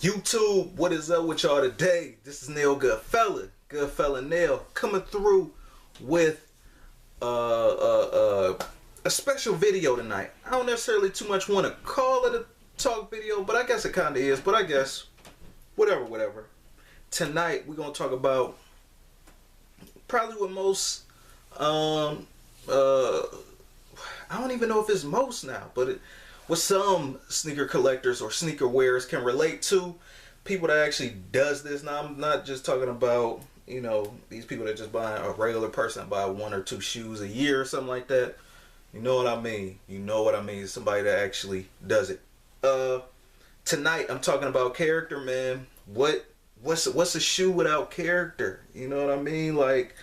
YouTube, what is up with y'all today? This is Nail Goodfella Nail, coming through with a special video tonight. I don't necessarily too much want to call it a talk video, but I guess it kind of is. But I guess whatever. Tonight we're gonna talk about probably what most I don't even know if it's most now, but what some sneaker collectors or sneaker wearers can relate to, people that actually does this. Now I'm not just talking about, you know, these people that just buy a regular person that buy one or two shoes a year or something like that. You know what I mean? You know what I mean? Somebody that actually does it. Tonight I'm talking about character, man. What's a shoe without character? You know what I mean? Like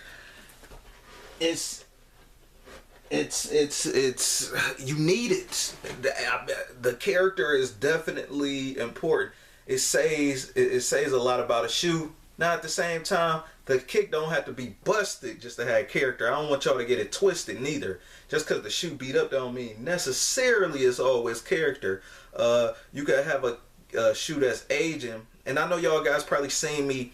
it's you need it. The character is definitely important. It says a lot about a shoe. Now at the same time, the kick don't have to be busted just to have character. I don't want y'all to get it twisted neither. Just because the shoe beat up don't mean necessarily it's always character. You could have a shoe that's aging, and I know y'all guys probably seen me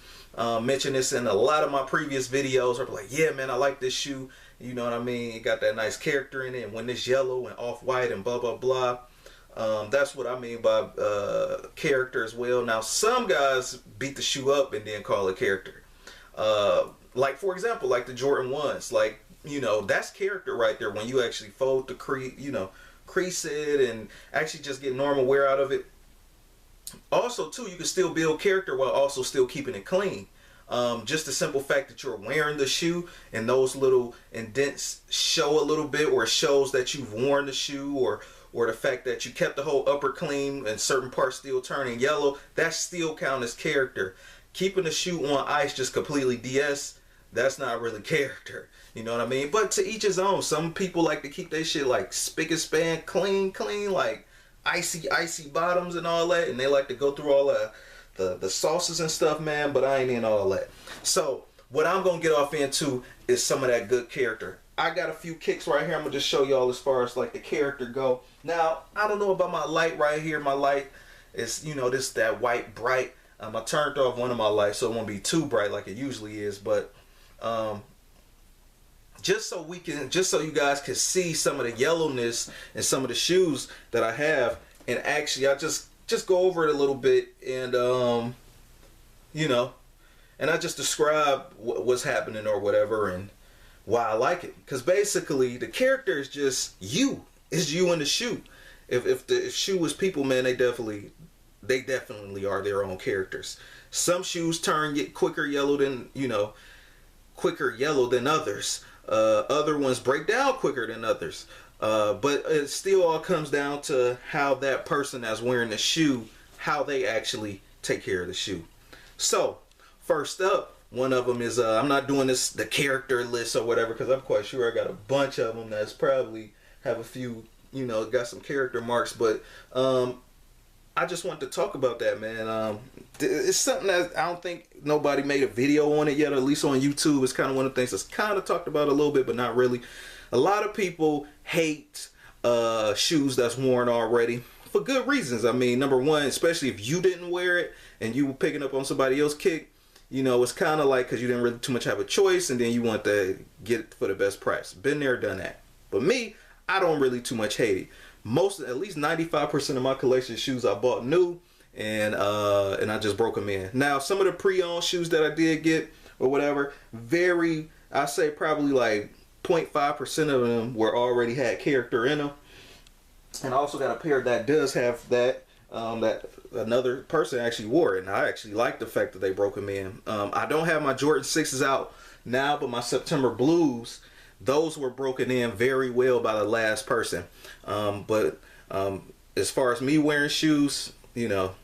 mention this in a lot of my previous videos. Or like, yeah, man, I like this shoe. You know what I mean? It got that nice character in it. And when it's yellow and off-white and blah, blah, blah. That's what I mean by character as well. Now, some guys beat the shoe up and then call it character. Like, for example, like the Jordan 1s. Like, you know, that's character right there. When you actually fold the crease it and actually just get normal wear out of it. Also, too, you can still build character while also still keeping it clean. Just the simple fact that you're wearing the shoe and those little indents show a little bit, or it shows that you've worn the shoe, or the fact that you kept the whole upper clean and certain parts still turning yellow, that still count as character. Keeping the shoe on ice just completely DS, that's not really character. You know what I mean? But to each his own. Some people like to keep their shit like spick and span, clean, like icy bottoms and all that, and they like to go through all the sauces and stuff, man, but I ain't in all that. So what I'm gonna get off into is some of that good character. I got a few kicks right here. I'm gonna just show y'all as far as like the character go. Now I don't know about my light right here. My light is, you know, that white bright. I turned off one of my lights so it won't be too bright like it usually is, but just so you guys can see some of the yellowness and some of the shoes that I have, and actually I just go over it a little bit, and you know, and I just describe what's happening or whatever and why I like it. Because basically the character is just you. It's you in the shoe. If the shoe was people, man, they definitely are their own characters. Some shoes get quicker yellow than others. Other ones break down quicker than others. But it still all comes down to how that person that's wearing the shoe, how they actually take care of the shoe. So, first up, one of them is, I'm not doing the character list or whatever, because I'm quite sure I got a bunch of them that's probably have a few, you know, got some character marks. But I just want to talk about that, man. It's something that I don't think nobody made a video on it yet, or at least on YouTube. It's kind of one of the things that's kind of talked about a little bit, but not really. A lot of people hate shoes that's worn already for good reasons. I mean, number one, especially if you didn't wear it and you were picking up on somebody else's kick, you know, it's kind of like because you didn't really too much have a choice, and then you want to get it for the best price. Been there, done that. But me, I don't really too much hate it. At least 95% of my collection of shoes I bought new, and I just broke them in. Now, some of the pre-owned shoes that I did get or whatever, I say probably like 0.5% of them already had character in them. And I also got a pair that does have that another person actually wore it, and I actually like the fact that they broke them in. I don't have my Jordan 6s out now, but my September Blues, those were broken in very well by the last person. But as far as me wearing shoes, you know,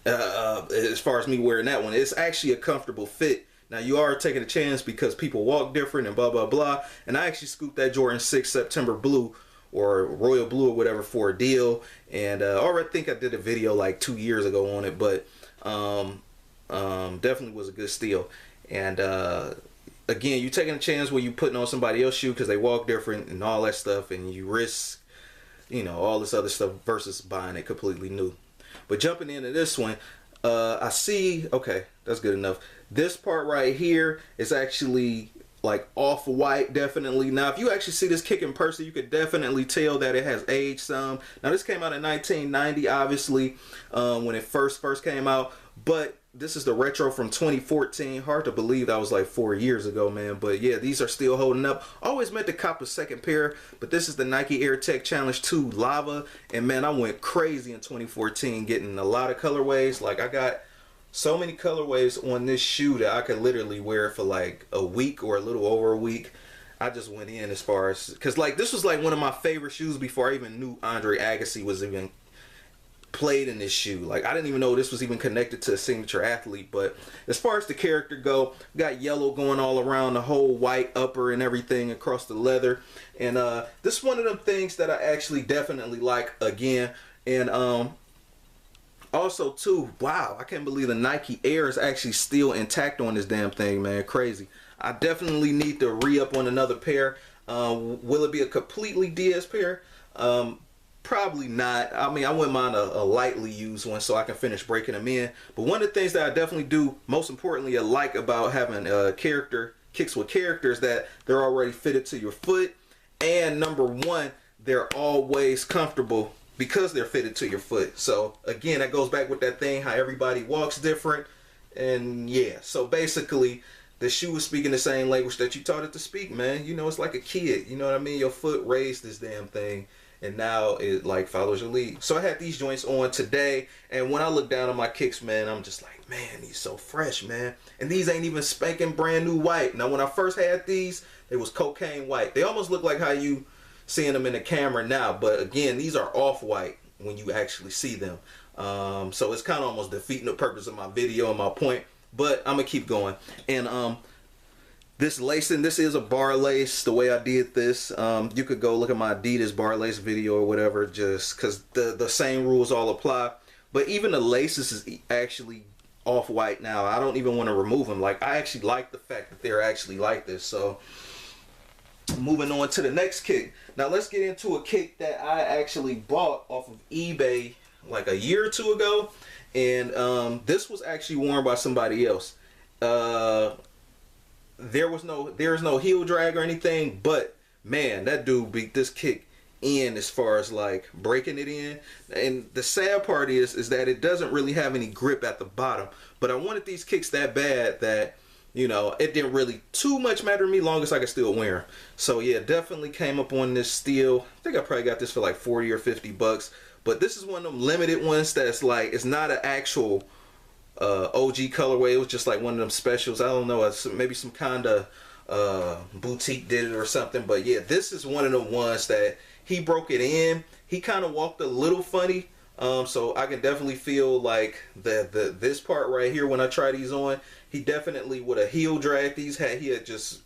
as far as me wearing that one, it's actually a comfortable fit. Now, you are taking a chance because people walk different and blah, blah, blah. And I actually scooped that Jordan 6 September Blue or Royal Blue or whatever for a deal. And or I think I did a video like 2 years ago on it. But definitely was a good steal. And again, you taking a chance where you putting on somebody else's shoe because they walk different and all that stuff. And you risk, you know, all this other stuff versus buying it completely new. But jumping into this one, I see, okay, that's good enough. This part right here is actually like off-white, definitely. Now, if you actually see this kick in person, you could definitely tell that it has aged some. Now, this came out in 1990, obviously, when it first came out. But this is the retro from 2014. Hard to believe that was like 4 years ago, man. But yeah, these are still holding up. Always meant to cop a second pair, but this is the Nike Air Tech Challenge 2 Lava. And man, I went crazy in 2014 getting a lot of colorways. Like, I got so many colorways on this shoe that I could literally wear it for like a week or a little over a week. I just went in as far as, because like this was like one of my favorite shoes before I even knew Andre Agassi was even played in this shoe. Like, I didn't even know this was even connected to a signature athlete. But as far as the character go, got yellow going all around the whole white upper and everything across the leather. And this is one of them things that I actually definitely like again. And also too, wow, I can't believe the Nike Air is actually still intact on this damn thing, man. Crazy. I definitely need to re-up on another pair. Will it be a completely DS pair? Probably not. I mean, I wouldn't mind a lightly used one so I can finish breaking them in. But one of the things that I definitely do, most importantly, I like about having kicks with characters, that they're already fitted to your foot. And number one, they're always comfortable because they're fitted to your foot. So again, that goes back with that thing, how everybody walks different. And yeah, so basically the shoe is speaking the same language that you taught it to speak, man. You know, it's like a kid, you know what I mean? Your foot raised this damn thing, and now it like follows your lead. So I had these joints on today, and when I look down on my kicks, man, I'm just like, man, these so fresh, man. And these ain't even spanking brand new white. Now, when I first had these, they was cocaine white. They almost look like how you seeing them in the camera now, but again, these are off-white when you actually see them. So it's kind of almost defeating the purpose of my video and my point, but I'm gonna keep going. And this lacing, this is a bar lace. The way I did this, you could go look at my Adidas bar lace video or whatever, just because the same rules all apply. But even the laces is actually off-white now. I don't even want to remove them. Like, I actually like the fact that they're actually like this. So moving on to the next kick. Now let's get into a kick that I actually bought off of eBay like a year or two ago, and this was actually worn by somebody else. There's no heel drag or anything, but man, that dude beat this kick in as far as like breaking it in. And the sad part is that it doesn't really have any grip at the bottom, but I wanted these kicks that bad that, you know, it didn't really too much matter to me, long as I could still wear them. So yeah, definitely came up on this steal. I think I probably got this for like 40 or 50 bucks. But this is one of them limited ones that's like, it's not an actual OG colorway. It was just like one of them specials. I don't know, maybe some kind of boutique did it or something. But yeah, this is one of the ones that he broke it in. He kind of walked a little funny. So I can definitely feel like this part right here when I try these on. He definitely would have heel dragged these had he had just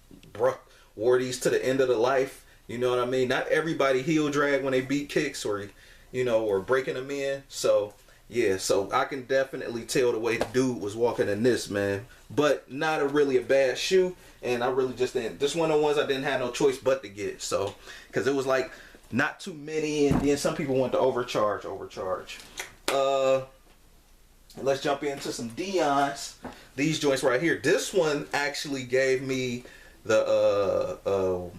wore these to the end of the life. You know what I mean? Not everybody heel drag when they beat kicks or, you know, or breaking them in. So yeah, so I can definitely tell the way the dude was walking in this, man. But not really a bad shoe, and I really just didn't. This one of the ones I didn't have no choice but to get. So because it was like not too many, and then some people want to overcharge. Let's jump into some Dion's. These joints right here. This one actually gave me the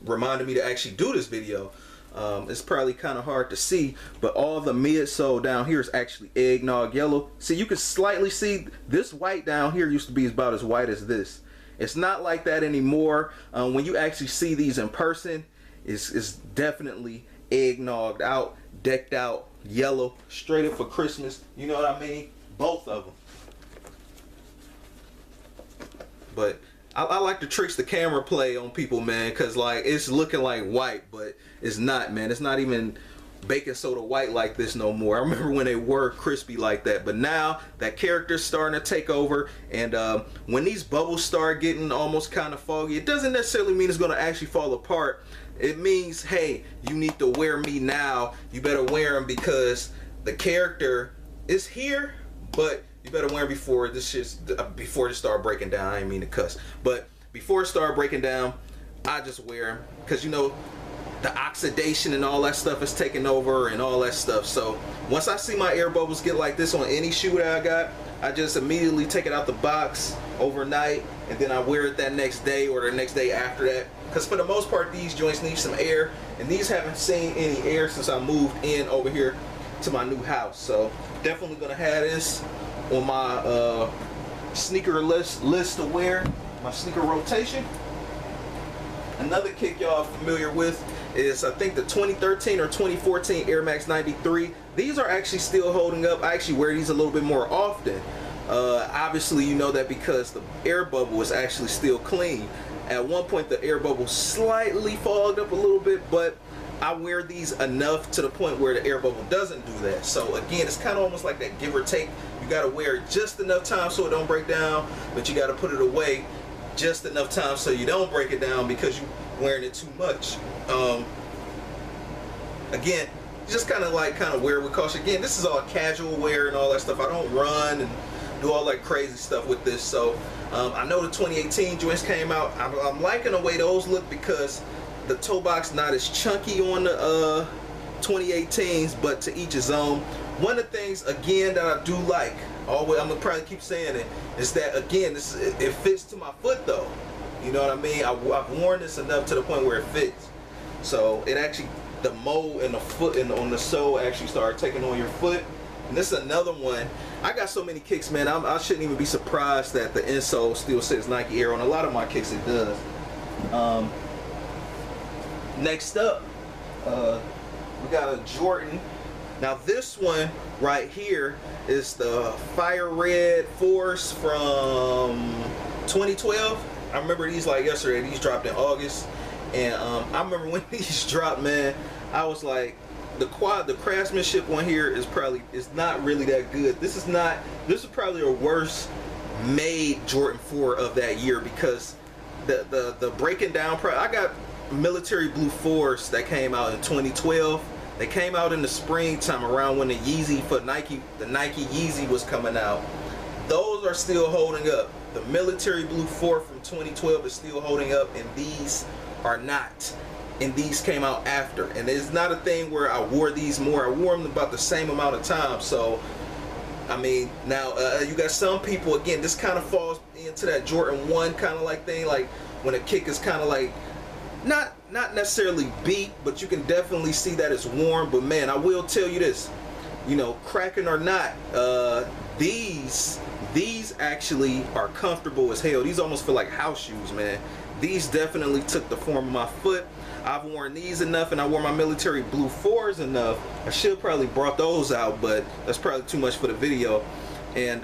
reminded me to actually do this video. It's probably kind of hard to see, but all the midsole down here is actually eggnog yellow. See, you can slightly see this white down here used to be about as white as this. It's not like that anymore. When you actually see these in person, it's definitely eggnogged out, decked out, yellow, straight up for Christmas. You know what I mean? Both of them. But I like the tricks the camera play on people, man, because like it's looking like white, but it's not, man. It's not even baking soda white like this no more. I remember when they were crispy like that, but now that character's starting to take over, and when these bubbles start getting almost kind of foggy, it doesn't necessarily mean it's going to actually fall apart. It means, hey, you need to wear me now. You better wear them because the character is here, but you better wear them before before it start breaking down. I didn't mean to cuss, but before it start breaking down, I just wear them because, you know, the oxidation and all that stuff is taking over and all that stuff. So once I see my air bubbles get like this on any shoe that I got, I just immediately take it out the box overnight, and then I wear it that next day or the next day after that. Because for the most part, these joints need some air, and these haven't seen any air since I moved in over here to my new house. So definitely gonna have this on my sneaker list to wear, my sneaker rotation. Another kick y'all are familiar with is, I think, the 2013 or 2014 Air Max 93. These are actually still holding up. I actually wear these a little bit more often. Obviously, you know that because the air bubble is actually still clean. At one point, the air bubble slightly fogged up a little bit, but I wear these enough to the point where the air bubble doesn't do that. So again, it's kind of almost like that give or take. You got to wear it just enough time so it don't break down, but you got to put it away just enough time so you don't break it down because you're wearing it too much. Again, just kind of wear with caution. Again, this is all casual wear and all that stuff. I don't run and do all that crazy stuff with this. So I know the 2018 joints came out. I'm liking the way those look because the toe box not as chunky on the 2018s, but to each his own. One of the things again that I do like, always, I'm gonna probably keep saying it, is that again, it fits to my foot though. You know what I mean? I've worn this enough to the point where it fits. So it actually, the mold in the foot and on the sole actually started taking on your foot. And this is another one. I got so many kicks, man. I shouldn't even be surprised that the insole still says Nike Air. On a lot of my kicks, it does. Next up, we got a Jordan. Now this one right here is the Fire Red Force from 2012. I remember these like yesterday. These dropped in August, and I remember when these dropped, man. I was like, the craftsmanship on here is not really that good. This is probably a worse made Jordan 4 of that year because the breaking down. I got military blue 4s that came out in 2012. They came out in the springtime around when the Yeezy for Nike, the Nike Yeezy was coming out. Those are still holding up. The military blue 4 from 2012 is still holding up, and these are not. And these came out after. And it's not a thing where I wore these more. I wore them about the same amount of time. So, I mean, now you got some people, again, this kind of falls into that Jordan 1 kind of like thing, like when a kick is kind of like, not necessarily beat, but you can definitely see that it's warm. But man, I will tell you this, you know, cracking or not, these actually are comfortable as hell. These almost feel like house shoes, man. These definitely took the form of my foot. I've worn these enough, and I wore my military blue 4s enough. I should probably brought those out, but that's probably too much for the video. And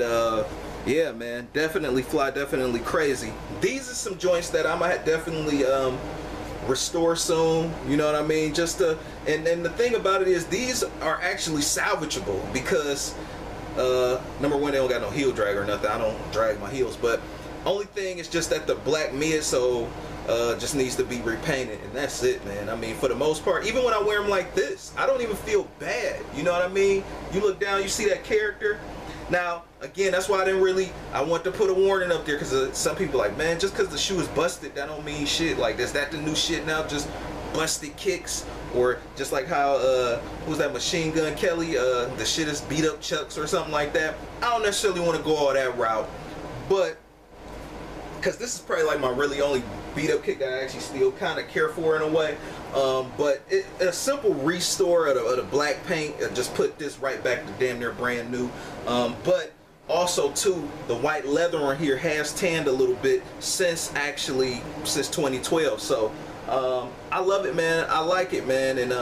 yeah, man, definitely fly, definitely crazy. These are some joints that I might definitely restore soon, you know what I mean? Just to, and the thing about it is these are actually salvageable because number one, they don't got no heel drag or nothing. I don't drag my heels, but only thing is just that the black midsole just needs to be repainted, and that's it, man. I mean, for the most part, even when I wear them like this, I don't even feel bad, you know what I mean? You look down, you see that character. Now, again, that's why I want to put a warning up there, because some people like, man, just because the shoe is busted, that don't mean shit. Like, is that the new shit now? Just busted kicks? Or just like how, who's that, Machine Gun Kelly, the shit is beat up chucks or something like that. I don't necessarily want to go all that route, but, because this is probably like my really only beat up kick that I actually still kind of care for in a way. But a simple restore of the black paint, just put this right back to damn near brand new. But also too, the white leather on here has tanned a little bit since 2012. So I love it, man. I like it, man. And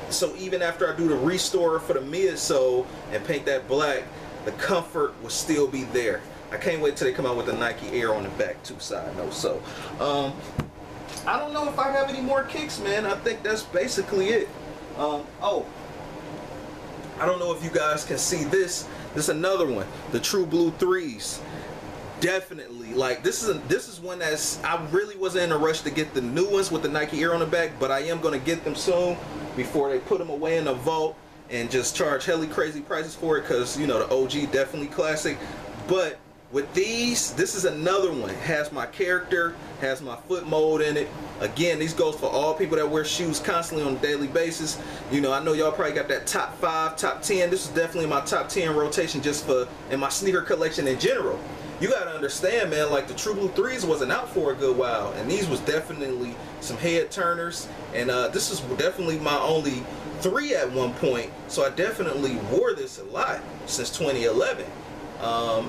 so even after I do the restore for the midsole and paint that black, the comfort will still be there. I can't wait till they come out with the Nike Air on the back too, side note. So I don't know if I have any more kicks, man. I think that's basically it. Oh, I don't know if you guys can see this. This is another one, the True Blue 3s. Definitely, like this is one that's, I really wasn't in a rush to get the new ones with the Nike Air on the back, but I am gonna get them soon before they put them away in the vault and just charge hella crazy prices for it, because you know the OG definitely classic. But with these, this is another one. It has my character, has my foot mold in it. Again, these goes for all people that wear shoes constantly on a daily basis. You know, I know y'all probably got that top 5, top 10. This is definitely my top 10 rotation just for in my sneaker collection in general. You gotta understand, man, like the True Blue 3s wasn't out for a good while, and these was definitely some head turners, and this is definitely my only 3 at one point, so I definitely wore this a lot since 2011.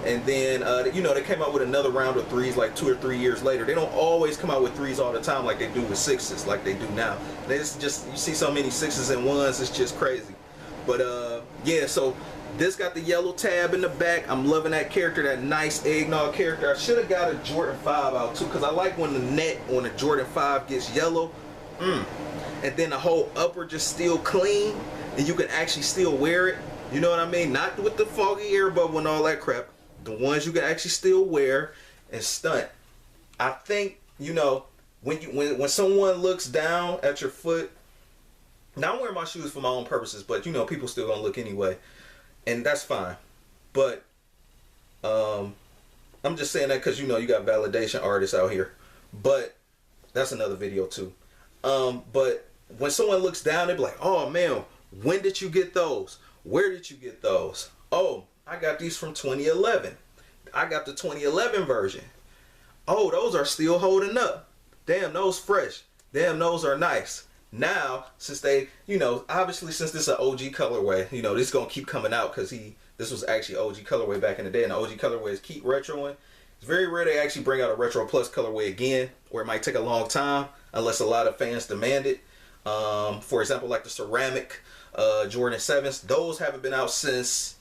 And then, you know, they came out with another round of 3s like 2 or 3 years later. They don't always come out with 3s all the time like they do with 6s, like they do now. It's just, you see so many 6s and 1s, it's just crazy. But, yeah, so this got the yellow tab in the back. I'm loving that character, that nice eggnog character. I should have got a Jordan 5 out too, because I like when the net on a Jordan 5 gets yellow. And then the whole upper just still clean, and you can actually still wear it. You know what I mean? Not with the foggy air bubble and all that crap. The ones you can actually still wear and stunt. I think, you know, when someone looks down at your foot, now I'm wearing my shoes for my own purposes, but you know, people still gonna look anyway. And that's fine. But I'm just saying that because, you know, you got validation artists out here. But that's another video too. But when someone looks down, they be like, oh man, when did you get those? Where did you get those? Oh, I got these from 2011. I got the 2011 version. Oh, those are still holding up. Damn, those fresh. Damn, those are nice. Now, since they, you know, obviously since this is an OG colorway, you know, this is going to keep coming out because this was actually OG colorway back in the day, and the OG colorways keep retroing. It's very rare they actually bring out a Retro Plus colorway again, or it might take a long time unless a lot of fans demand it. For example, like the ceramic Jordan 7s, those haven't been out since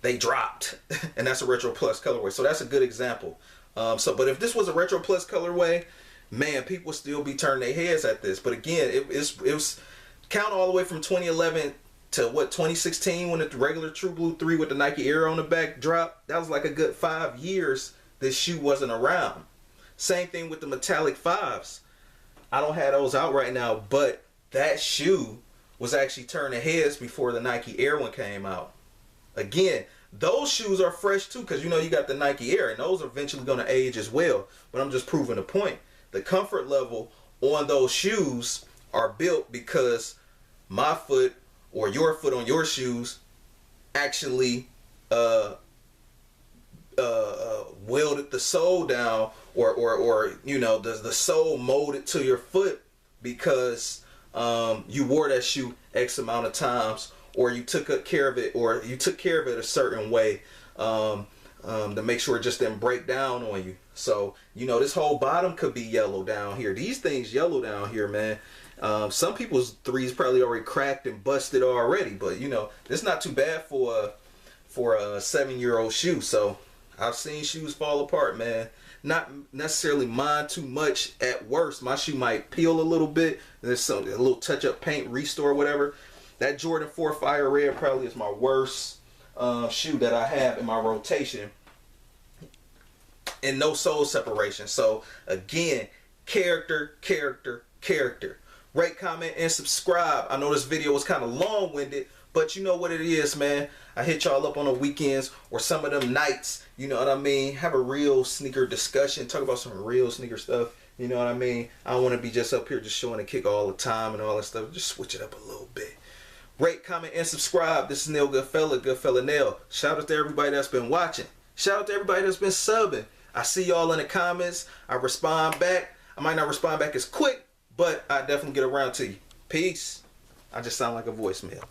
they dropped, and that's a Retro Plus colorway. So that's a good example. But if this was a Retro Plus colorway, man, people would still be turning their heads at this. But again, it was count all the way from 2011 to what, 2016, when the regular True Blue 3 with the Nike Air on the back dropped. That was like a good 5 years this shoe wasn't around. Same thing with the metallic 5s. I don't have those out right now, but that shoe was actually turning heads before the Nike Air one came out. Again, those shoes are fresh too, because you know you got the Nike Air, and those are eventually going to age as well. But I'm just proving the point. The comfort level on those shoes are built because my foot or your foot on your shoes actually welded the sole down, or you know, the sole molded to your foot because you wore that shoe X amount of times, or you took care of it, or you took care of it a certain way to make sure it just didn't break down on you. So, you know, this whole bottom could be yellow down here. These things yellow down here, man. Some people's 3s probably already cracked and busted already, but you know, it's not too bad for a 7-year-old shoe. So I've seen shoes fall apart, man. Not necessarily mine too much at worst. My shoe might peel a little bit. There's a little touch-up paint, restore, whatever. That Jordan 4 Fire Red probably is my worst shoe that I have in my rotation. And no sole separation. So again, character, character, character. Rate, comment, and subscribe. I know this video was kind of long-winded, but you know what it is, man. I hit y'all up on the weekends or some of them nights, you know what I mean? Have a real sneaker discussion. Talk about some real sneaker stuff, you know what I mean? I don't want to be just up here just showing a kick all the time and all that stuff. Just switch it up a little bit. Rate, comment, and subscribe. This is Nail Goodfella Nail. Shout out to everybody that's been watching. Shout out to everybody that's been subbing. I see y'all in the comments. I respond back. I might not respond back as quick, but I definitely get around to you. Peace. I just sound like a voicemail.